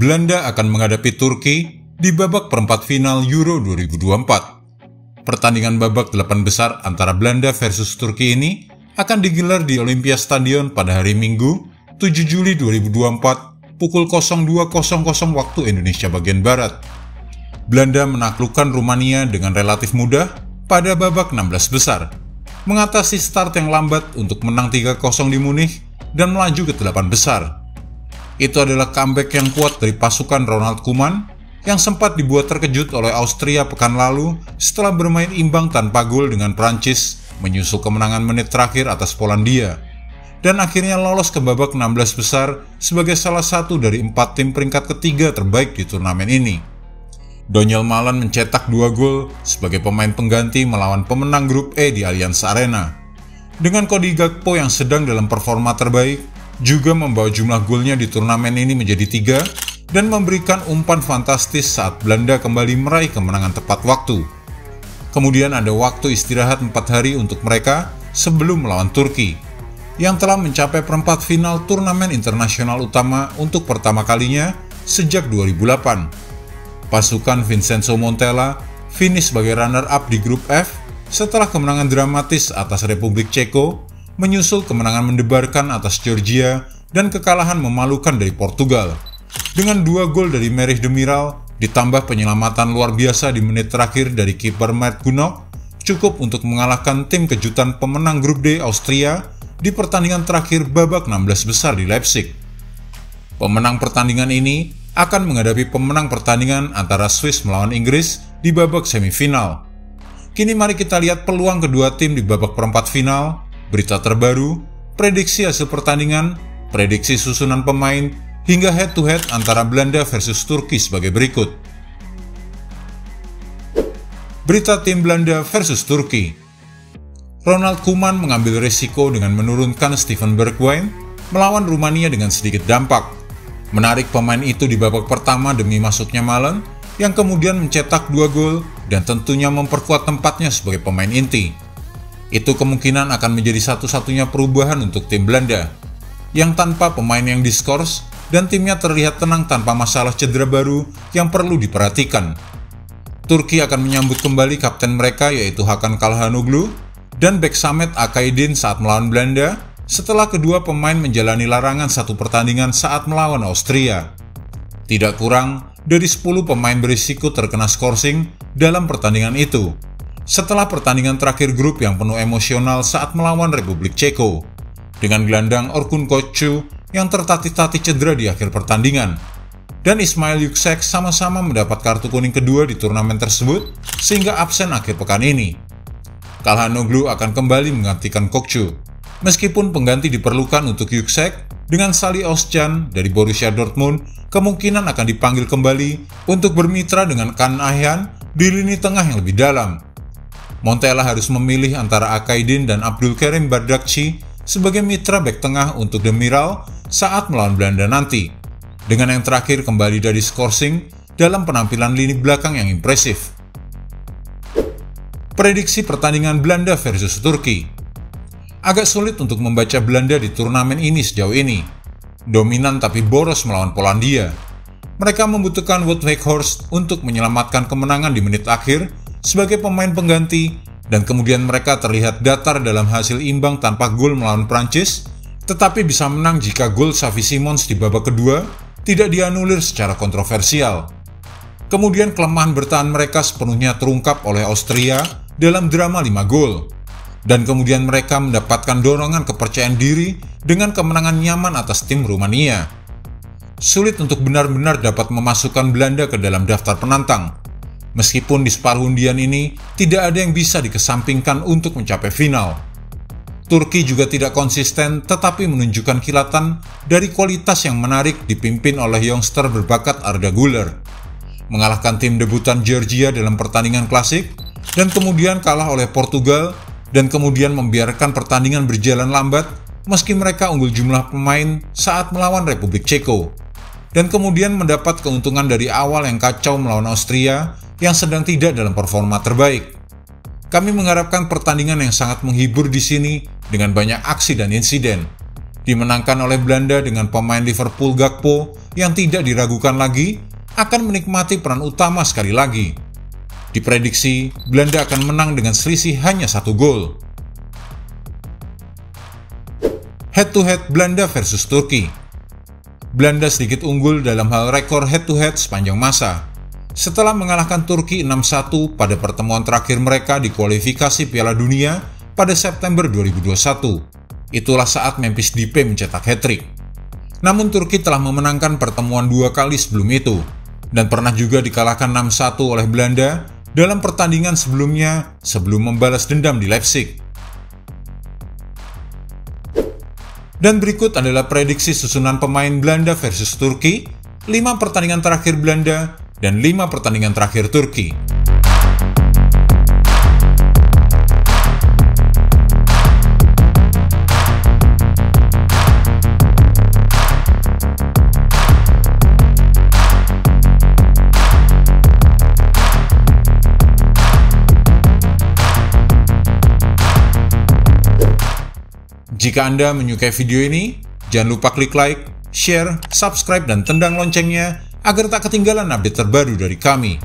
Belanda akan menghadapi Turki di babak perempat final Euro 2024. Pertandingan babak 8 besar antara Belanda versus Turki ini akan digelar di Olympia Stadion pada hari Minggu, 7 Juli 2024, pukul 02.00 waktu Indonesia bagian Barat. Belanda menaklukkan Rumania dengan relatif mudah pada babak 16 besar, mengatasi start yang lambat untuk menang 3-0 di Munich dan melaju ke 8 besar. Itu adalah comeback yang kuat dari pasukan Ronald Koeman yang sempat dibuat terkejut oleh Austria pekan lalu setelah bermain imbang tanpa gol dengan Prancis menyusul kemenangan menit terakhir atas Polandia, dan akhirnya lolos ke babak 16 besar sebagai salah satu dari 4 tim peringkat ketiga terbaik di turnamen ini. Donyell Malen mencetak 2 gol sebagai pemain pengganti melawan pemenang grup E di Allianz Arena. Dengan Cody Gakpo yang sedang dalam performa terbaik, juga membawa jumlah golnya di turnamen ini menjadi 3 dan memberikan umpan fantastis saat Belanda kembali meraih kemenangan tepat waktu. Kemudian ada waktu istirahat 4 hari untuk mereka sebelum melawan Turki, yang telah mencapai perempat final turnamen internasional utama untuk pertama kalinya sejak 2008. Pasukan Vincenzo Montella finish sebagai runner-up di grup F setelah kemenangan dramatis atas Republik Ceko, menyusul kemenangan mendebarkan atas Georgia dan kekalahan memalukan dari Portugal. Dengan 2 gol dari Merih Demiral, ditambah penyelamatan luar biasa di menit terakhir dari kiper Mert Gunok, cukup untuk mengalahkan tim kejutan pemenang grup D Austria di pertandingan terakhir babak 16 besar di Leipzig. Pemenang pertandingan ini akan menghadapi pemenang pertandingan antara Swiss melawan Inggris di babak semifinal. Kini mari kita lihat peluang kedua tim di babak perempat final, berita terbaru, prediksi hasil pertandingan, prediksi susunan pemain, hingga head-to-head antara Belanda versus Turki sebagai berikut. Berita tim Belanda versus Turki. Ronald Koeman mengambil risiko dengan menurunkan Steven Bergwijn melawan Rumania dengan sedikit dampak, menarik pemain itu di babak pertama demi masuknya Malen, yang kemudian mencetak 2 gol dan tentunya memperkuat tempatnya sebagai pemain inti. Itu kemungkinan akan menjadi satu-satunya perubahan untuk tim Belanda, yang tanpa pemain yang diskors dan timnya terlihat tenang tanpa masalah cedera baru yang perlu diperhatikan. Turki akan menyambut kembali kapten mereka yaitu Hakan Calhanoglu dan bek Samet Akaydin saat melawan Belanda setelah kedua pemain menjalani larangan 1 pertandingan saat melawan Austria. Tidak kurang dari 10 pemain berisiko terkena skorsing dalam pertandingan itu, setelah pertandingan terakhir grup yang penuh emosional saat melawan Republik Ceko, dengan gelandang Orkun Koçu yang tertatih-tatih cedera di akhir pertandingan, dan Ismail Yüksek sama-sama mendapat kartu kuning kedua di turnamen tersebut sehingga absen akhir pekan ini. Calhanoglu akan kembali menggantikan Koçu, meskipun pengganti diperlukan untuk Yüksek, dengan Salih Özcan dari Borussia Dortmund kemungkinan akan dipanggil kembali untuk bermitra dengan Kaan Ayhan di lini tengah yang lebih dalam. Montella harus memilih antara Akaydin dan Abdülkerim Bardakçı sebagai mitra bek tengah untuk Demiral saat melawan Belanda nanti, dengan yang terakhir kembali dari skorsing dalam penampilan lini belakang yang impresif. Prediksi pertandingan Belanda versus Turki. Agak sulit untuk membaca Belanda di turnamen ini sejauh ini. Dominan tapi boros melawan Polandia. Mereka membutuhkan Wout Weghorst untuk menyelamatkan kemenangan di menit akhir sebagai pemain pengganti, dan kemudian mereka terlihat datar dalam hasil imbang tanpa gol melawan Prancis, tetapi bisa menang jika gol Xavi Simons di babak kedua tidak dianulir secara kontroversial. Kemudian kelemahan bertahan mereka sepenuhnya terungkap oleh Austria dalam drama 5 gol. Dan kemudian mereka mendapatkan dorongan kepercayaan diri dengan kemenangan nyaman atas tim Rumania. Sulit untuk benar-benar dapat memasukkan Belanda ke dalam daftar penantang, meskipun di separuh undian ini tidak ada yang bisa dikesampingkan untuk mencapai final. Turki juga tidak konsisten tetapi menunjukkan kilatan dari kualitas yang menarik dipimpin oleh youngster berbakat Arda Güler, mengalahkan tim debutan Georgia dalam pertandingan klasik dan kemudian kalah oleh Portugal, dan kemudian membiarkan pertandingan berjalan lambat meski mereka unggul jumlah pemain saat melawan Republik Ceko, dan kemudian mendapat keuntungan dari awal yang kacau melawan Austria yang sedang tidak dalam performa terbaik. Kami mengharapkan pertandingan yang sangat menghibur di sini dengan banyak aksi dan insiden, dimenangkan oleh Belanda dengan pemain Liverpool Gakpo yang tidak diragukan lagi akan menikmati peran utama sekali lagi. Diprediksi, Belanda akan menang dengan selisih hanya 1 gol. Head-to-head Belanda versus Turki. Belanda sedikit unggul dalam hal rekor head-to-head sepanjang masa. Setelah mengalahkan Turki 6-1 pada pertemuan terakhir mereka di kualifikasi Piala Dunia pada September 2021. Itulah saat Memphis Depay mencetak hat-trick. Namun Turki telah memenangkan pertemuan 2 kali sebelum itu, dan pernah juga dikalahkan 6-1 oleh Belanda dalam pertandingan sebelumnya sebelum membalas dendam di Leipzig. Dan berikut adalah prediksi susunan pemain Belanda versus Turki, 5 pertandingan terakhir Belanda dan 5 pertandingan terakhir Turki. Jika Anda menyukai video ini, jangan lupa klik like, share, subscribe, dan tendang loncengnya agar tak ketinggalan update terbaru dari kami.